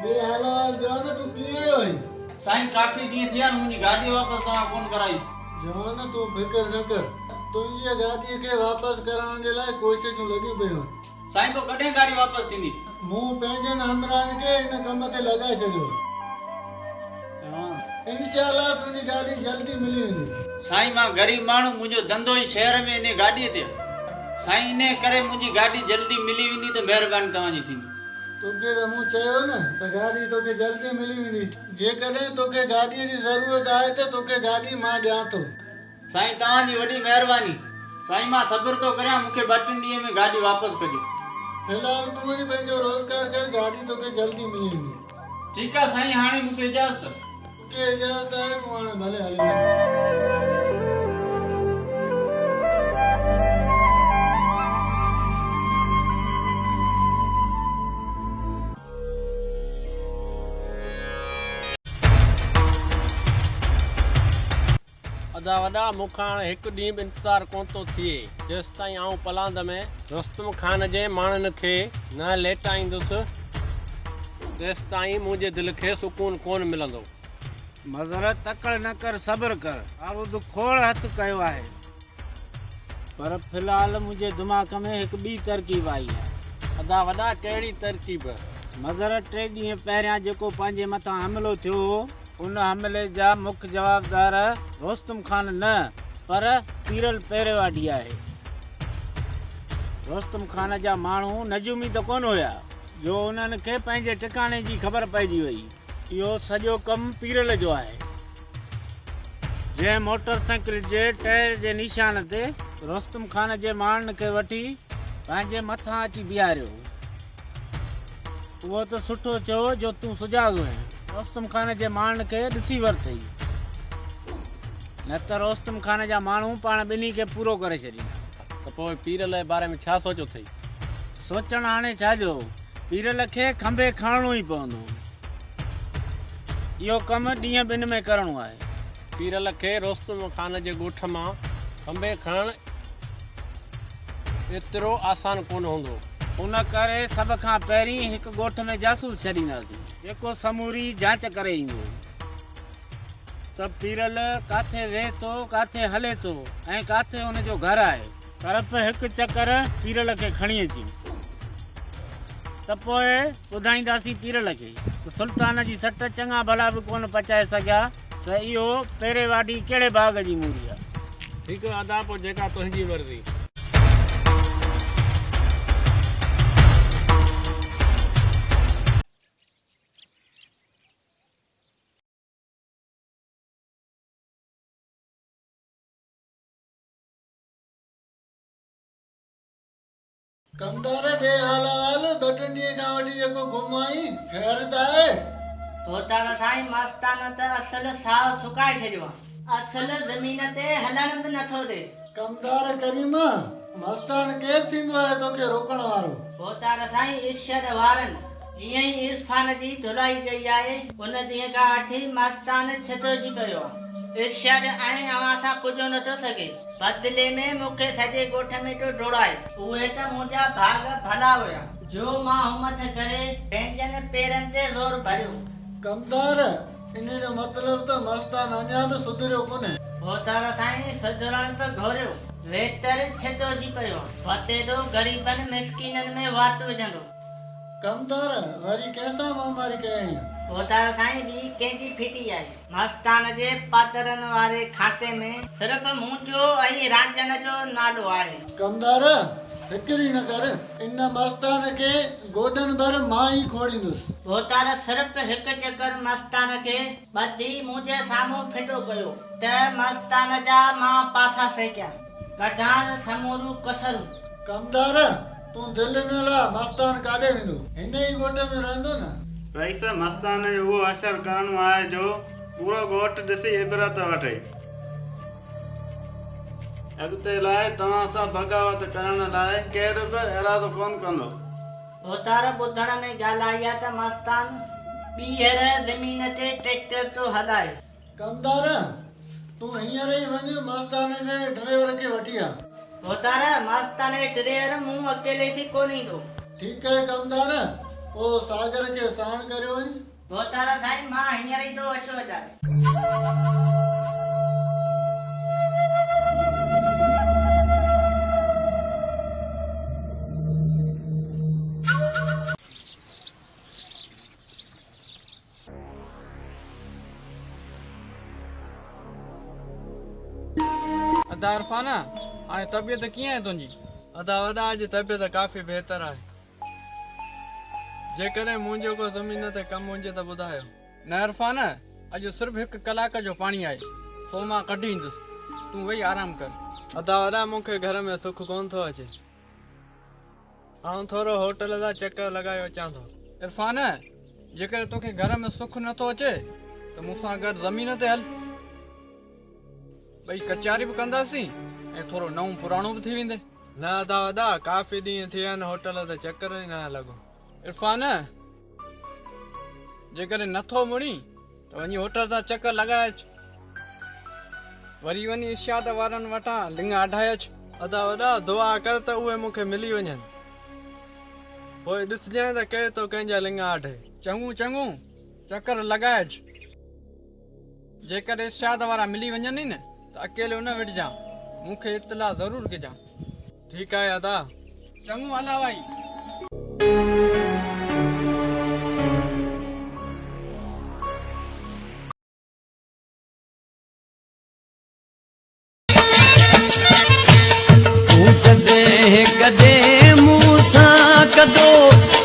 बेहाल जवान तू कीअं आयो आहीं? साईं काफ़ी ॾींहं थिया आहिनि मुंहिंजी गाॾी वापसि तव्हां कोन कराई। जवान तूं फिकर न कर, तुंहिंजी गाॾीअ खे वापसि कराइण जे लाइ कोशिशूं लॻियूं पियूं आहिनि। साईं पोइ कॾहिं गाॾी वापसि थींदी? मूं पंहिंजनि हमराहनि खे हिन कम ते लॻाए छॾियो। इंशाअल्लाह तुंहिंजी गाॾी जल्दी मिली वेंदी। साईं मां ग़रीब माण्हू, मुंहिंजो धंधो ई शहर में इन गाॾीअ ते आहे। साईं इन करे मुंहिंजी गाॾी जल्दी मिली वेंदी त महिरबानी तव्हांजी थींदी। तोखे त मूं चयो न त गाॾी तोखे जल्दी मिली वेंदी। जेकॾहिं तोखे गाॾीअ जी ज़रूरत आहे त तोखे गाॾी मां ॾियां थो। साईं तव्हांजी वॾी महिरबानी। साईं मां सब्र थो करियां, मूंखे 2-3 ॾींहं में गाॾी वापसि कजो। फिलहाल तूं वञी पंहिंजो रोज़गार कर, गाॾी तोखे जल्दी मिली वेंदी। ठीकु आहे साईं, हाणे मूंखे इजाज़त। तोखे इजाज़त आहे, तूं हाणे भले हली वञ। अदा वॾा मूंखां हाणे हिकु ॾींहुं बि इंतज़ारु कोन थो थिए जेसि ताईं आऊं पलांद में रुस्तम ख़ान जे माण्हुनि खे न लेटाईंदुसि तेसि ताईं मुंहिंजे दिलि खे सुकून कोन मिलंदो। मज़रत तकड़ न कर, सब्र कर। आरूद खोड़ हथ कयो आहे, पर फ़िलहाल मुंहिंजे दिमाग़ में हिकु ॿी तरकीब आई आहे। अदा वॾा कहिड़ी तरकीब? मज़रत 3 ॾींहं पहिरियां जेको पंहिंजे मथां हमिलो थियो हो, उन हमले जा मुख्य जवाबदार रुस्तम ख़ान न पर पीरल पेरेवाडी आहे। रुस्तम ख़ान जा माण्हू नजूमी त कोन हुया जो उन्हनि खे पंहिंजे ठिकाणे जी ख़बर पइजी वई। इहो सॼो कमु पीरल जो आहे, जंहिं मोटरसाइकिल जे टायर जे निशान ते रुस्तम ख़ान जे माण्हुनि खे वठी पंहिंजे मथां अची बीहारियो। उहो त सुठो थियो जो तूं सुजाॻ हुएं, रुस्तम ख़ान जे माण्हुनि खे ॾिसी वरितई, न त रुस्तम ख़ान जा माण्हू पाण ॿिन्ही खे पूरो करे छॾींदा। त पोइ पीरल जे बारे में छा सोचियो अथई? सोचण हाणे छाजो, पीरल खे खंभे खणणो ई पवंदो। इहो कमु ॾींहं ॿिनि में करिणो आहे। पीरल खे रुस्तम ख़ान जे ॻोठ मां खंभे खणणु एतिरो आसान कोन हूंदो। उन करे सभ खां पहिरीं हिकु ॻोठ में जासूस छॾींदासीं जेको समूरी जांच करे ईंदो त पीरल काथे वेह थो, काथे हले थो ऐं काथे हुनजो घरु आहे। सिर्फ़ु हिकु चकर पीरल खे खणी अची त पोइ ॿुधाईंदासीं पीरल खे त सुल्तान जी सट चङा भला बि कोन पचाए सघिया त इहो पेरेवाडी कहिड़े बाग़ जी मूरी आहे। ठीकु आहे अदा, पोइ जेका तुंहिंजी मर्ज़ी। कमदार दे हाल 2-3 ॾींहं खां वठी जेको घुम आई, ख़ैर त आहे? पोतान साईं मस्तान त असल साह सुकाए छॾियो आहे, असल ज़मीन ते हलण बि नथो ॾे। कमदार करीम, मस्तान केरु थींदो आहे तोखे रोकण वारो? पोतान साईं इर्शद वारनि जीअं ई इरफान जी धुलाई कई आहे, उन ॾींहं खां वठी मस्तान छितोजी पियो आहे। इर्शद ऐं अवां सां पुॼो नथो सघे, बदिले में मूंखे सॼे ॻोठ में तो ढोड़ाए। उहे त मुंहिंजा भाग भला हुया जो मां हुमत करे पंहिंजनि पेरनि ते ज़ोर भरियो। कमदार, इन जो मतिलबु त मस्तान अञा बि सुधरियो कोन्हे। पोतान साईं सुधरण त घोरियो, वेतर छितोजी पियो, वतेॾो ग़रीबनि मिसकीननि में वात विझंदो। कमदार, वरी कंहिंसां मामारी कयई? पोतान साईं ॿी कंहिंजी फिटी आहे। मस्तान जे पातरनि वारे खाते में सिर्फ़ु मुंहिंजो ऐं राजन जो नालो आहे। कमदार, फिक्र ई न कर, इन मस्तान खे गोॾनि भर मां ई खोड़ींदुसि। पोतान सिर्फ़ु हिकु चकर मस्तान खे ॿधी मुंहिंजे साम्हूं फिटो कयो त मस्तान जा मां पासा सेकिया, कढान समूरू कसरूं। कमदार, तूं दिलि न ला, मस्तान काॾे वेंदो? हिन ई ॻोठ में रहंदो न? रईस, मस्तान जो उहो असर करणो आहे जो पूरो ॻोठ ॾिसी इबरत वठे। अॻिते लाइ तव्हां सां बग़ावत करण लाइ केरु बि इरादो कोन कंदो। पोतार ॿुधण में ॻाल्हि आहे त मस्तान ॿीहर ज़मीन ते ट्रैक्टर थो हलाए। कमदार, तूं हींअर ई वञ, मस्तान जे ड्राइवर खे वठी आ। पोतार मस्तान जे ड्राइवर मूं अकेले बि कोन ईंदो। ठीकु आहे कमदार, पोइ सागर खे साण करियो वञ। भोतारा साईं मां हींअर ई थो अचो अचां। अदा इरफाना हाणे तबियत कीअं आहे तुंहिंजी? अदा वॾा अॼु तबियत काफ़ी बहितर आहे। जेकॾहिं मुंहिंजो को ज़मीन ते कमु हुजे त ॿुधायो। न इरफाना अॼु सिर्फ़ु 1 कलाक जो पाणी आहे, सो मां कढी ईंदुसि, तूं वेही आराम कर। अदा वॾा मूंखे घर में सुख कोन थो अचे, आउं थोरो होटल जा चकर लॻाए अचां थो। इरफाना जेकर तोखे घर में सुख नथो अचे त मूंसां गॾु ज़मीन ते हल, ॿई कचारी बि कंदासीं ऐं थोरो नऊं पुराणो बि थी वेंदे। न अदा वॾा काफ़ी ॾींहं थी विया आहिनि होटल ते चकर ई न लॻो। इरफाना जेकॾहिं नथो मुड़ी त वञी होटल जा चकर लॻाए अच, वरी वञी इर्शाद वारनि वटां लिंग आढाए अच। अदा वॾा दुआ कर त उहे मूंखे मिली वञनि, पोइ ॾिसजांइ त केरु तो कंहिंजा लिंग आढे। चङो चङो चकर लॻाए अच, जेकर इर्शाद वारा मिली वञनि न त अकेलो न विढ़जां, मूंखे इतला ज़रूरु कजां। ठीकु आहे अदा। चङो हला भाई। कदे मूसा कदो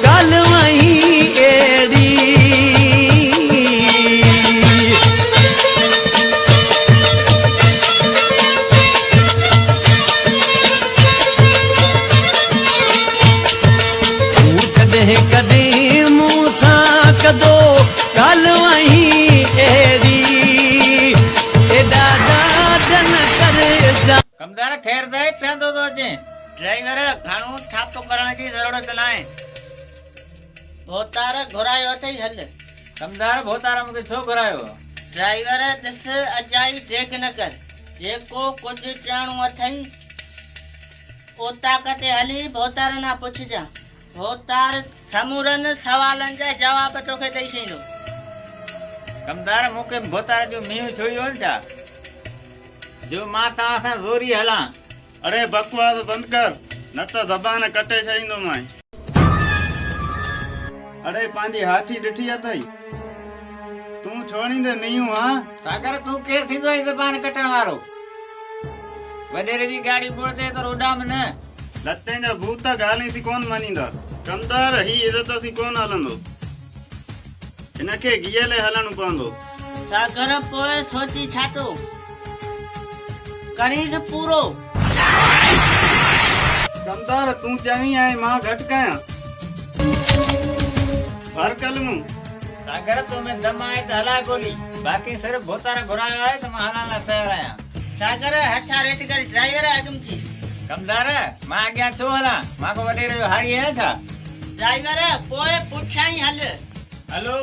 गल वही एड़ी कदे मूसा कदो गल वही एड़ी एडा दादन कर कमदार खैर दे ठंदो तो अचे। ड्राइवर घणो थापो करण जी ज़रूरत न आहे, भोतार घुरायो अथई हल। कमदार भोतारा मूंखे छो घुरायो? ड्राइवर ॾिस अजाई देख न कर, जेको कुझु चवणो अथई ओताक ते हली भोतार ना पुछजां, भोतार समूरनि सवालनि जा जवाब तोखे ॾेई छॾींदो। कमदार मूंखे भोतारा जो मींहुं छुई वञ छा जो मां तव्हां सां ज़ोरी हलां? अरे बकवास बंद कर, न त ज़बान कटे छॾींदो मां। अरे पंहिंजी हाथी ॾिठी अथई, तूं छोड़ींदे मींहुं? हाँ सागर तूं केरु थींदो आहे ज़बान कटण वारो? वॾेरे जी गाड़ी मुड़ते त उॾाम न। लते जा भूत ॻाल्हि थी कोन मञींदा। कमदार ही इज़त सी कोन हलंदो, हिनखे गियले हलणो पवंदो। सागर पोइ सोची छातो करीस पूरो। कमदार तूं चवी आहे मां घटि कयां? हर कलमूं सागर तूं में दम आहे त हला गोली, बाक़ी सिर्फ़ु भोतारा घुरायो आहे त मां हलण लाइ तयारु आहियां। सागर हथा रेट कर, ड्राइवर अगम थी। कमदार मां अॻियां छो हलां? मां को वॾेरे जो हारी आहियां छा? ड्राइवर पोइ पुछां ई हल। हलो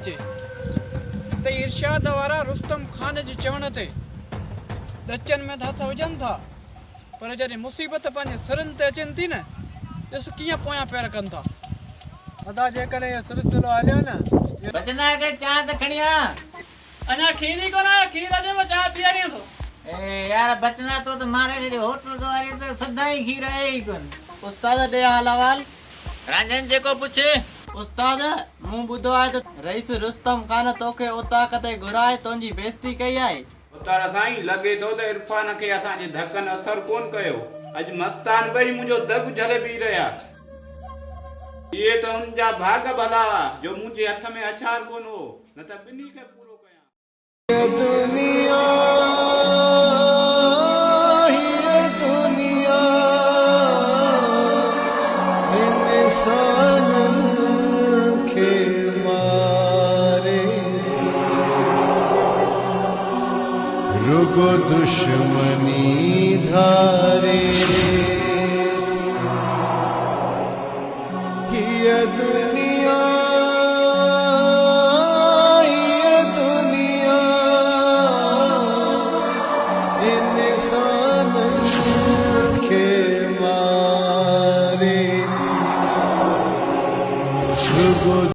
अचे त इर्शाद वारा रुस्तम खान जे चवण ते ॾचनि में त हथ विझनि था, पर जॾहिं मुसीबत पंहिंजे सिरनि ते अचनि थी न, ॾिस कीअं पोयां पैर कनि था। अदा जेकॾहिं इहो सिलसिलो हलियो न, बचना के चाह त खणी आ। अञा खीर ई कोन आयो, खीर अचे मां चाह पीआरियां थो। ए यार बचना तो मारे तेरी होटल तो वारी तो सदा ही खीर है ही कोन। उस्ताद दे हाल अहवाल। रांझन जेको पुछे। उस्ताद मूं ॿुधो आहे त रईस रुस्तम खान तोखे उता कते घुराए तुंहिंजी बेइज़ती कई आहे। उतार साईं लॻे थो त इरफान खे असांजे धकनि असर कोन कयो। अॼु मस्तान ॿई मुंहिंजो दग झले पी रहिया। इहे त हुन जा भाग भला जो मुंहिंजे हथ में अछार कोन हो, न त ॿिन्ही खे पूरो कयां। दुनिया रुगो दुश्मनी धारे ये दुनिया इंसान के मारे रुगो